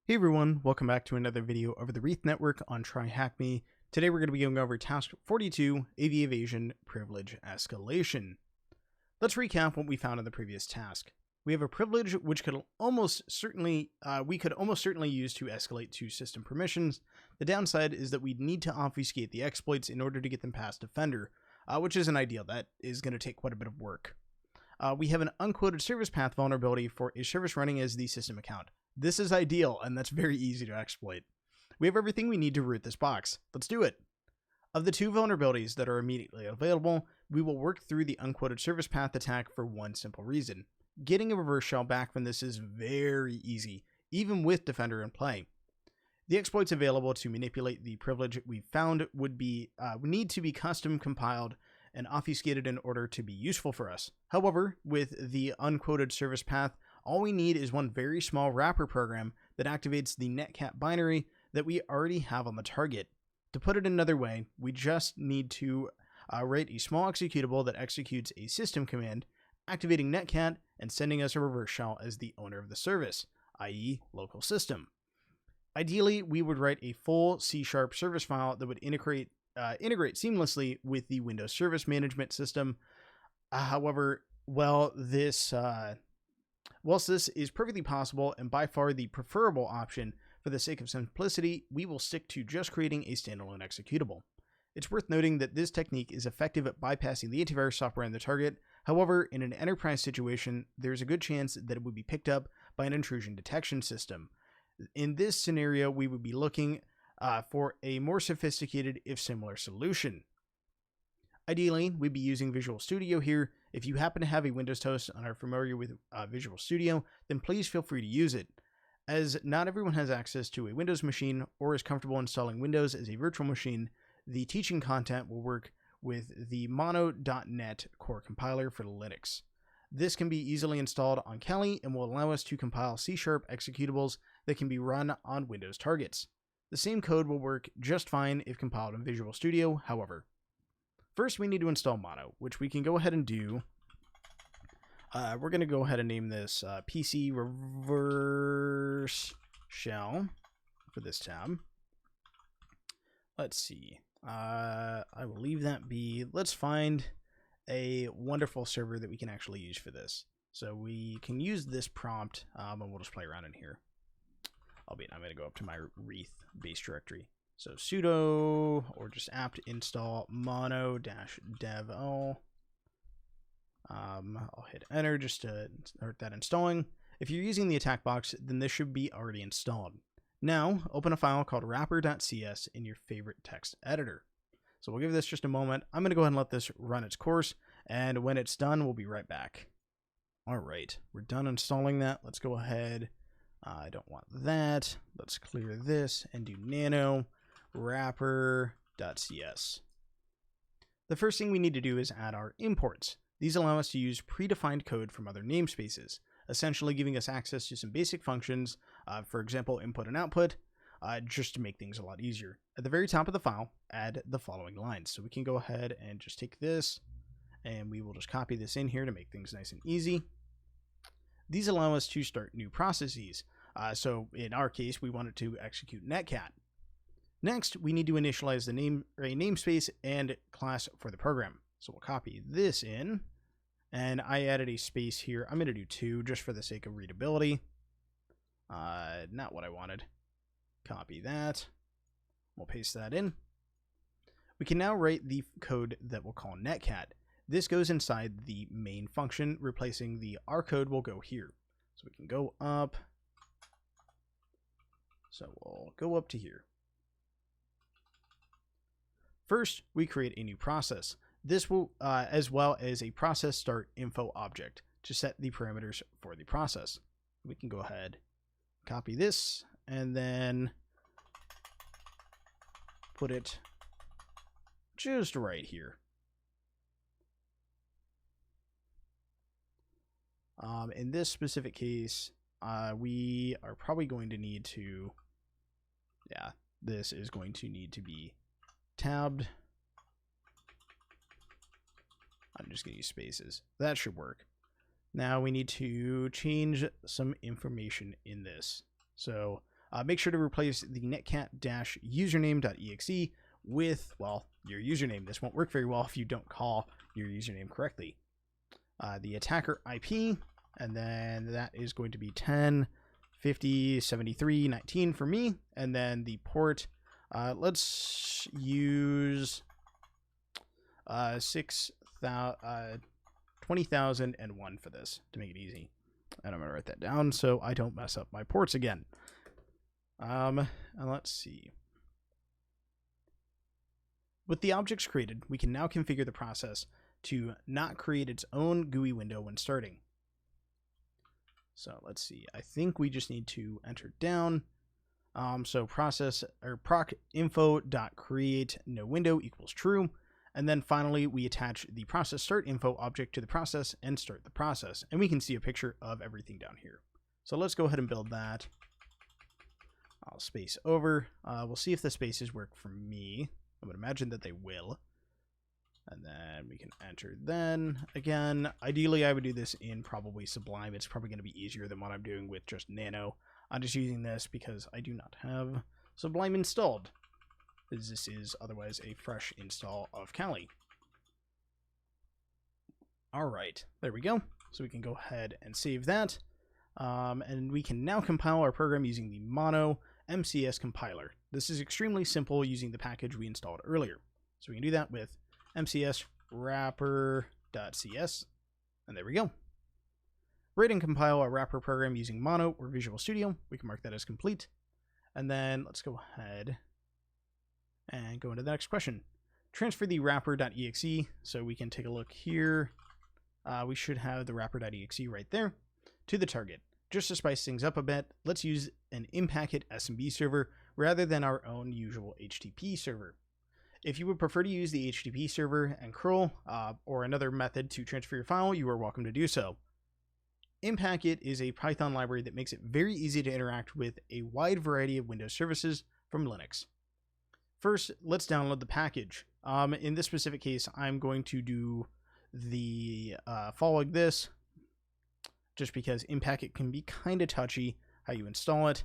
Hey everyone, welcome back to another video over the Wreath network on TryHackMe. Today we're going to be going over task 42, Evasion privilege escalation. Let's recap what we found in the previous task. We have a privilege which we could almost certainly use to escalate to system permissions. The downside is that we need to obfuscate the exploits in order to get them past Defender, which isn't ideal. That is going to take quite a bit of work. We have an unquoted service path vulnerability for a service running as the system account. This is ideal, and that's very easy to exploit. We have everything we need to root this box. Let's do it. Of the two vulnerabilities that are immediately available, we will work through the unquoted service path attack for one simple reason. Getting a reverse shell back from this is very easy, even with Defender in play. The exploits available to manipulate the privilege we found would need to be custom compiled and obfuscated in order to be useful for us. However, with the unquoted service path, all we need is one very small wrapper program that activates the netcat binary that we already have on the target. To put it another way, we just need to write a small executable that executes a system command, activating netcat and sending us a reverse shell as the owner of the service, i.e. local system. Ideally, we would write a full C# service file that would integrate seamlessly with the Windows Service Management System. However, whilst this is perfectly possible and by far the preferable option, for the sake of simplicity, we will stick to just creating a standalone executable. It's worth noting that this technique is effective at bypassing the antivirus software on the target. However, in an enterprise situation, there's a good chance that it would be picked up by an intrusion detection system. In this scenario, we would be looking for a more sophisticated, if similar, solution. Ideally, we'd be using Visual Studio here. If you happen to have a Windows host and are familiar with Visual Studio, then please feel free to use it. As not everyone has access to a Windows machine or is comfortable installing Windows as a virtual machine, the teaching content will work with the mono.net core compiler for Linux. This can be easily installed on Kali and will allow us to compile C# executables that can be run on Windows targets. The same code will work just fine if compiled in Visual Studio, however. First, we need to install Mono, which we can go ahead and do. We're going to go ahead and name this PC Reverse Shell for this tab. Let's see. I will leave that be. Let's find a wonderful server that we can actually use for this. So we can use this prompt, and we'll just play around in here. Albeit, I'm going to go up to my Wreath base directory. So sudo or just apt install mono-dev. I'll hit enter just to start that installing. If you're using the attack box, then this should be already installed. Now, open a file called wrapper.cs in your favorite text editor. So we'll give this just a moment. I'm going to go ahead and let this run its course, and when it's done, we'll be right back. All right, we're done installing that. Let's go ahead. I don't want that. Let's clear this and do nano wrapper.cs. The first thing we need to do is add our imports. These allow us to use predefined code from other namespaces, essentially giving us access to some basic functions, for example, input and output, just to make things a lot easier. At the very top of the file, add the following lines. So we can go ahead and just take this, and we will just copy this in here to make things nice and easy. These allow us to start new processes. So in our case, we wanted to execute netcat. Next, we need to initialize the namespace and class for the program. So we'll copy this in, and I added a space here. I'm going to do 2 just for the sake of readability. Not what I wanted. Copy that. We'll paste that in. We can now write the code that we'll call netcat. This goes inside the main function, replacing the R code will go here. So we can go up. So we'll go up to here. First, we create a new process. This will, as well as a process start info object to set the parameters for the process. We can go ahead, copy this, and then put it just right here. In this specific case, we are probably going to need to, this is going to need to be tabbed. I'm just going to use spaces. That should work. Now we need to change some information in this. So make sure to replace the netcat-username.exe with, well, your username. This won't work very well if you don't call your username correctly. The attacker IP, and then that is going to be 10.50.73.19 for me, and then the port, let's use 20,001 for this to make it easy. And I'm going to write that down so I don't mess up my ports again. And let's see. With the objects created, we can now configure the process to not create its own GUI window when starting. So let's see. I think we just need to enter down. So process or proc info.create no window equals true. And then finally, we attach the process start info object to the process and start the process. And we can see a picture of everything down here. So let's go ahead and build that. I'll space over. We'll see if the spaces work for me. I would imagine that they will. And then we can enter then. Again, ideally I would do this in probably Sublime. It's probably going to be easier than what I'm doing with just Nano. I'm just using this because I do not have Sublime installed, as this is otherwise a fresh install of Kali. Alright, there we go. So we can go ahead and save that. And we can now compile our program using the Mono MCS compiler. This is extremely simple using the package we installed earlier. So we can do that with MCS wrapper.cs, and there we go. Write and compile our wrapper program using Mono or Visual Studio. We can mark that as complete. And then let's go ahead and go into the next question. Transfer the wrapper.exe, so we can take a look here. We should have the wrapper.exe right there, to the target. Just to spice things up a bit, let's use an in-packet SMB server rather than our own usual HTTP server. If you would prefer to use the HTTP server and curl or another method to transfer your file, you are welcome to do so. In-packet is a Python library that makes it very easy to interact with a wide variety of Windows services from Linux. First, let's download the package. In this specific case, I'm going to do the following this, just because in-packet can be kind of touchy how you install it.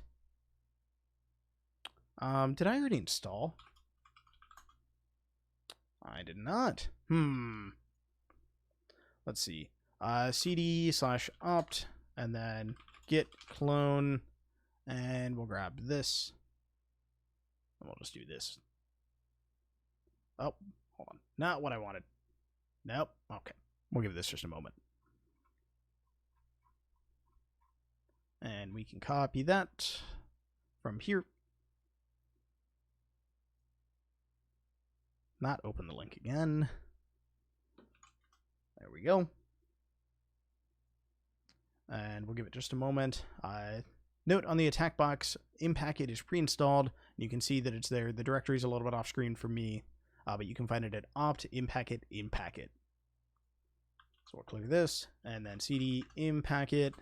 Did I already install? I did not. Let's see. cd/opt, and then git clone, and we'll grab this. And we'll just do this. Oh, hold on. Not what I wanted. Nope. Okay. We'll give this just a moment. And we can copy that from here. Not open the link again. There we go. And we'll give it just a moment. Note on the attack box, in-packet is pre-installed. You can see that it's there. The directory is a little bit off screen for me, but you can find it at opt in-packet in-packet. So we'll clear this, and then cd in-packet,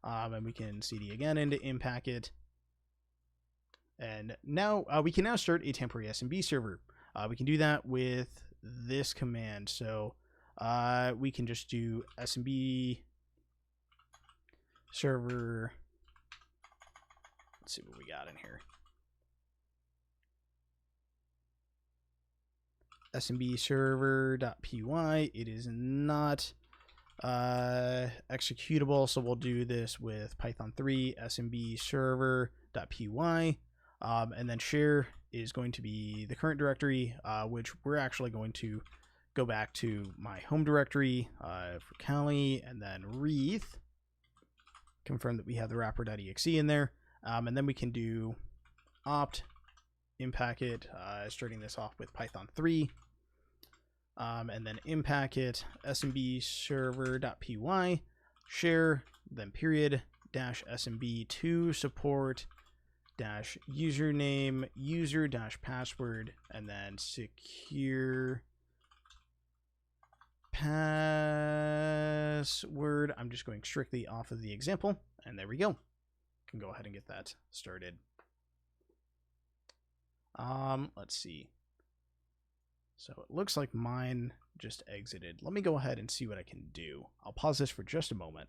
and we can cd again into in-packet. And now we can now start a temporary SMB server. We can do that with this command. So we can just do SMB server. Let's see what we got in here. SMB server.py. It is not executable, so we'll do this with Python 3 SMB server.py. And then share is going to be the current directory, which we're actually going to go back to my home directory for Kali, and then Wreath. Confirm that we have the wrapper.exe in there. And then we can do opt in-packet, starting this off with Python 3. And then in-packet smb server.py, share, then period, -smb2 support, username, user password, and then secure password. I'm just going strictly off of the example, and there we go. Can go ahead and get that started. Let's see. So it looks like mine just exited. Let me go ahead and see what I can do. I'll pause this for just a moment.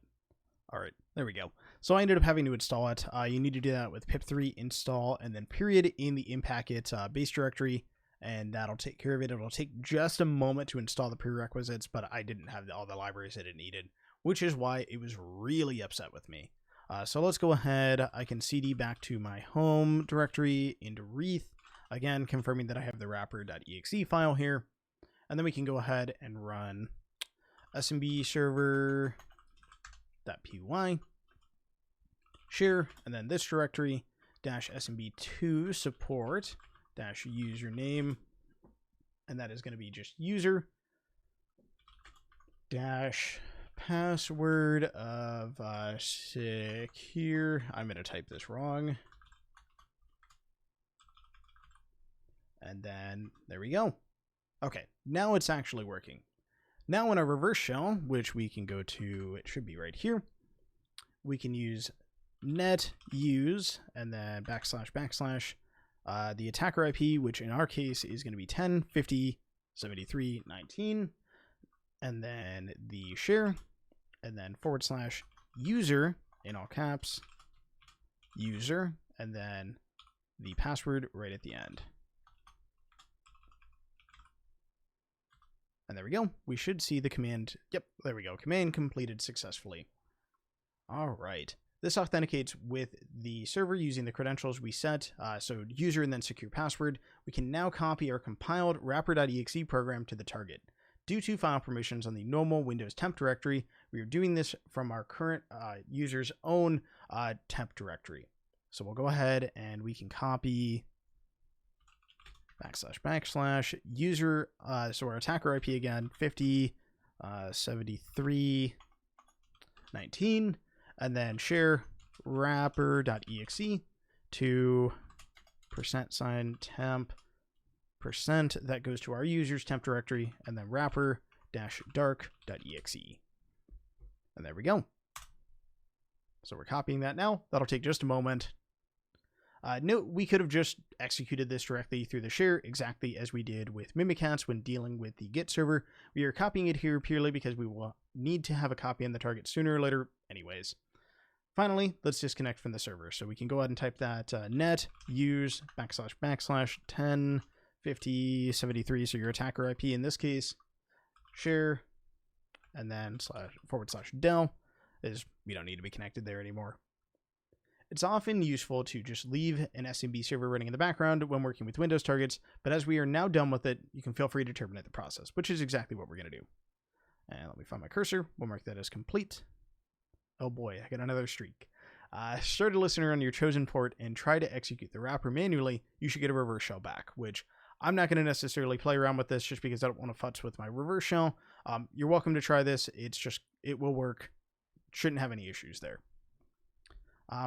All right, there we go. So I ended up having to install it. You need to do that with pip3 install and then period in the inpacket base directory, and that'll take care of it. It'll take just a moment to install the prerequisites, but I didn't have all the libraries that it needed, which is why it was really upset with me. So let's go ahead. I can cd back to my home directory into Wreath, again confirming that I have the wrapper.exe file here, and then we can go ahead and run smb server.py share, and then this directory -smb2 support -username, and that is going to be just user password of secure. I'm going to type this wrong, and then there we go. Okay, now it's actually working. Now in our reverse shell, which we can go to, it should be right here, we can use net use and then / the attacker IP, which in our case is going to be 10.50.73.19, and then the share, and then / user in all caps, user, and then the password right at the end. And there we go. We should see the command. Yep, there we go. Command completed successfully. All right. This authenticates with the server using the credentials we set. So user and then secure password. We can now copy our compiled wrapper.exe program to the target. Due to file permissions on the normal Windows temp directory, we are doing this from our current user's own temp directory. So we'll go ahead and we can copy / user, so our attacker IP again, 50.73.19, and then share wrapper.exe to %temp %, that goes to our user's temp directory, and then wrapper-dark.exe. And there we go. So we're copying that now. That'll take just a moment. Note, we could have just executed this directly through the share, exactly as we did with Mimikatz when dealing with the Git server. We are copying it here purely because we will need to have a copy on the target sooner or later anyways. Finally, let's disconnect from the server. So we can go ahead and type that net use / / 10.50.73, so your attacker IP in this case, share, and then / del is we don't need to be connected there anymore. It's often useful to just leave an SMB server running in the background when working with Windows targets, but as we are now done with it, you can feel free to terminate the process, which is exactly what we're going to do. And let me find my cursor. We'll mark that as complete. Oh boy, I got another streak. Start a listener on your chosen port and try to execute the wrapper manually. You should get a reverse shell back, which I'm not going to necessarily play around with this just because I don't want to futz with my reverse shell. You're welcome to try this. It will work. Shouldn't have any issues there.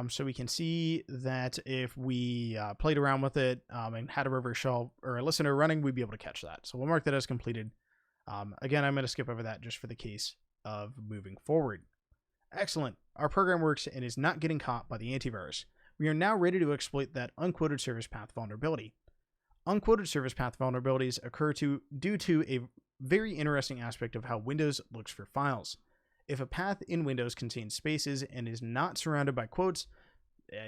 So we can see that if we played around with it and had a reverse shell or a listener running, we'd be able to catch that. So we'll mark that as completed. Again, I'm going to skip over that just for the case of moving forward. Excellent. Our program works and is not getting caught by the antivirus. We are now ready to exploit that unquoted service path vulnerability. Unquoted service path vulnerabilities occur due to a very interesting aspect of how Windows looks for files. If a path in Windows contains spaces and is not surrounded by quotes,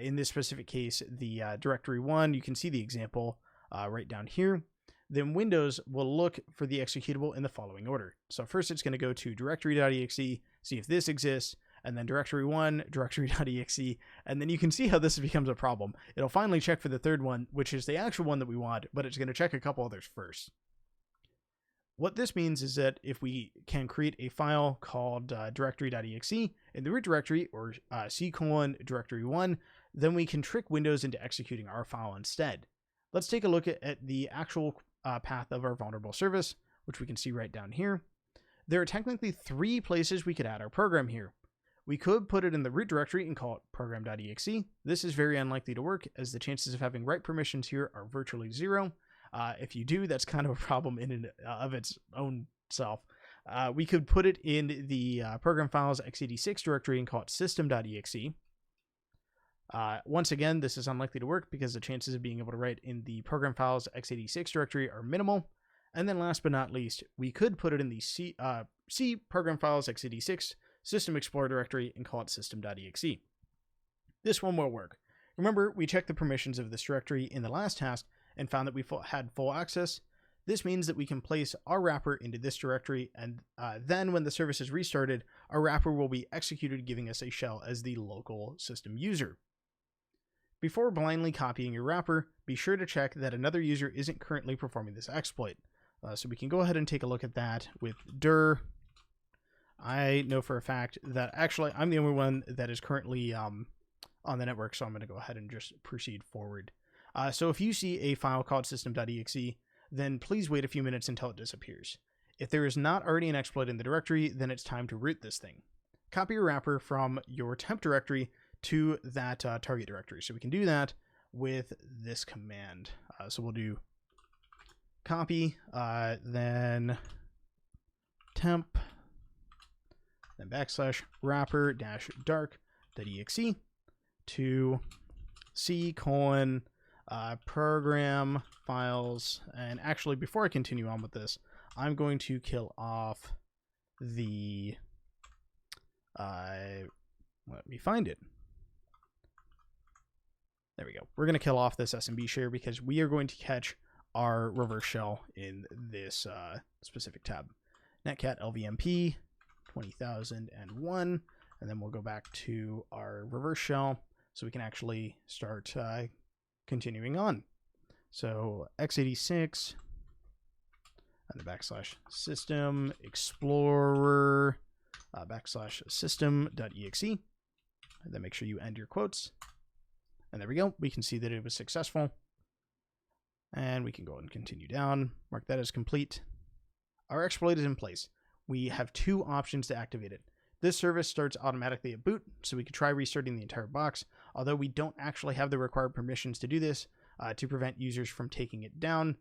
in this specific case, the directory 1, you can see the example right down here, then Windows will look for the executable in the following order. So first it's going to go to directory.exe, see if this exists, and then directory 1, directory.exe, and then you can see how this becomes a problem. It'll finally check for the third one, which is the actual one that we want, but it's going to check a couple others first. What this means is that if we can create a file called directory.exe in the root directory or c:directory1, then we can trick Windows into executing our file instead. Let's take a look at the actual path of our vulnerable service, which we can see right down here. There are technically 3 places we could add our program here. We could put it in the root directory and call it program.exe. This is very unlikely to work as the chances of having write permissions here are virtually 0. If you do, that's kind of a problem in and of its own self. We could put it in the program files x86 directory and call it system.exe. Once again, this is unlikely to work because the chances of being able to write in the program files x86 directory are minimal. And then last but not least, we could put it in the C program files x86 System Explorer directory and call it system.exe. This one will work. Remember, we checked the permissions of this directory in the last task and found that we had full access. This means that we can place our wrapper into this directory, and then when the service is restarted, our wrapper will be executed, giving us a shell as the local system user. Before blindly copying your wrapper, be sure to check that another user isn't currently performing this exploit. So we can go ahead and take a look at that with dir. I know for a fact that actually I'm the only one that is currently on the network, so I'm going to go ahead and just proceed forward. So if you see a file called system.exe, then please wait a few minutes until it disappears. If there is not already an exploit in the directory, then it's time to root this thing. Copy your wrapper from your temp directory to that target directory. So we can do that with this command. So we'll do copy, then temp, then /wrapper-dark.exe to C:, program files. And actually, before I continue on with this, I'm going to kill off the, let me find it. There we go. We're going to kill off this SMB share because we are going to catch our reverse shell in this specific tab. Netcat LVMP 20,001, and then we'll go back to our reverse shell so we can actually start continuing on. So x86 and the /system explorer /system.exe, and then make sure you end your quotes. And there we go. We can see that it was successful. And we can go and continue down. Mark that as complete. Our exploit is in place. We have two options to activate it. This service starts automatically at boot, so we could try restarting the entire box, although we don't actually have the required permissions to do this to prevent users from taking it down.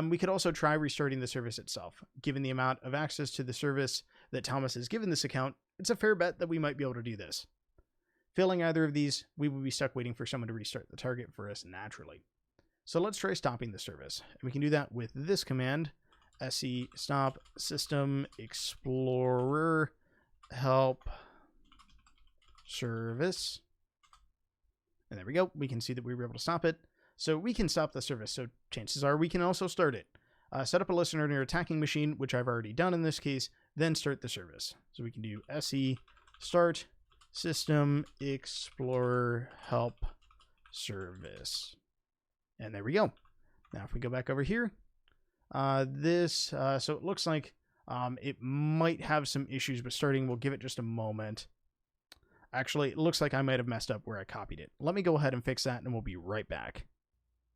We could also try restarting the service itself. Given the amount of access to the service that Thomas has given this account, it's a fair bet that we might be able to do this. Failing either of these, we will be stuck waiting for someone to restart the target for us naturally. So let's try stopping the service. And we can do that with this command, se stop system explorer help service. And there we go. We can see that we were able to stop it. So we can stop the service. So chances are we can also start it. Set up a listener in your attacking machine, which I've already done in this case, then start the service. So we can do se start system explorer help service. And there we go. Now if we go back over here, so it looks like it might have some issues with starting. We'll give it just a moment. Actually, it looks like I might have messed up where I copied it. Let me go ahead and fix that and we'll be right back.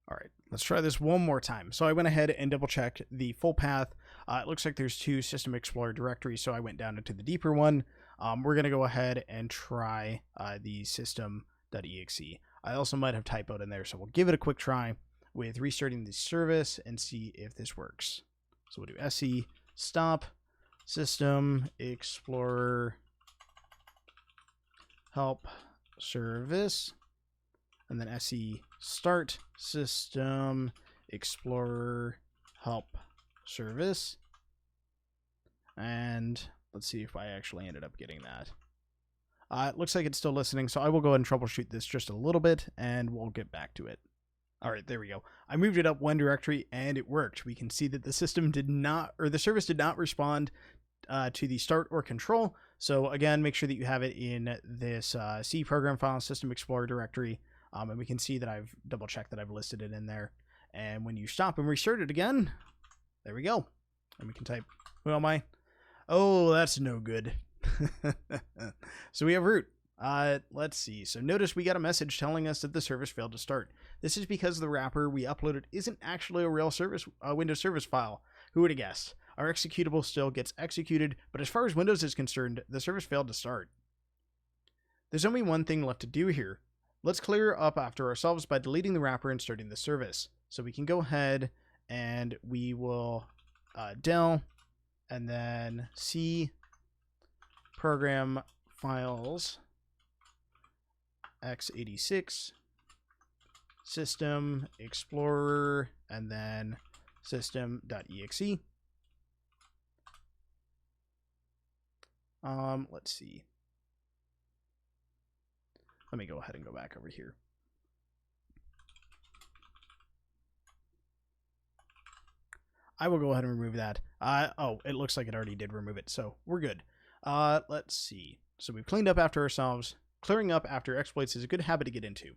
All right, let's try this one more time. So I went ahead and double checked the full path. It looks like there's two System Explorer directories, so I went down into the deeper one. We're going to go ahead and try the system.exe. I also might have typoed in there, so we'll give it a quick try with restarting the service and see if this works. So we'll do se stop system explorer help service, and then se start system explorer help service. And let's see if I actually ended up getting that. It looks like it's still listening, so I will go ahead and troubleshoot this just a little bit, and we'll get back to it. All right, there we go. I moved it up one directory, and it worked. We can see that the system did not, or the service did not respond to the start or control. So again, make sure that you have it in this C program file system explorer directory, and we can see that I've double checked that I've listed it in there. And when you stop and restart it again, there we go. And we can type, who am I? Oh, that's no good. So we have root. Let's see. So notice we got a message telling us that the service failed to start. This is because the wrapper we uploaded isn't actually a real service, Windows service file. Who would have guessed? Our executable still gets executed, but as far as Windows is concerned, the service failed to start. There's only one thing left to do here. Let's clear up after ourselves by deleting the wrapper and starting the service. So we can go ahead and we will del and then C program files x86 system explorer and then system.exe. Let's see. Let me go ahead and go back over here. I will go ahead and remove that. Oh, it looks like it already did remove it, so we're good. Let's see. So we've cleaned up after ourselves. Clearing up after exploits is a good habit to get into.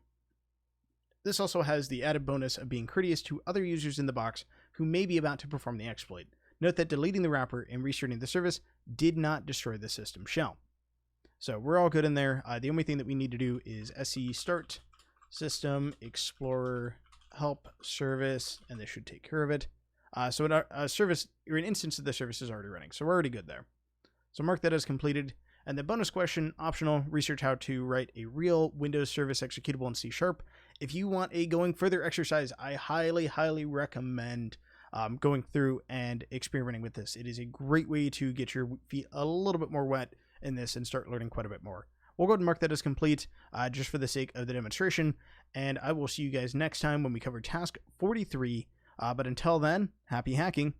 This also has the added bonus of being courteous to other users in the box who may be about to perform the exploit. Note that deleting the wrapper and restarting the service did not destroy the system shell. So we're all good in there. The only thing that we need to do is se start system explorer help service, and this should take care of it. So a service, or an instance of the service is already running, so we're already good there. So mark that as completed. And the bonus question, optional, research how to write a real Windows service executable in C#. If you want a going further exercise, I highly, highly recommend going through and experimenting with this. It is a great way to get your feet a little bit more wet in this and start learning quite a bit more. We'll go ahead and mark that as complete just for the sake of the demonstration. And I will see you guys next time when we cover task 43. But until then, happy hacking.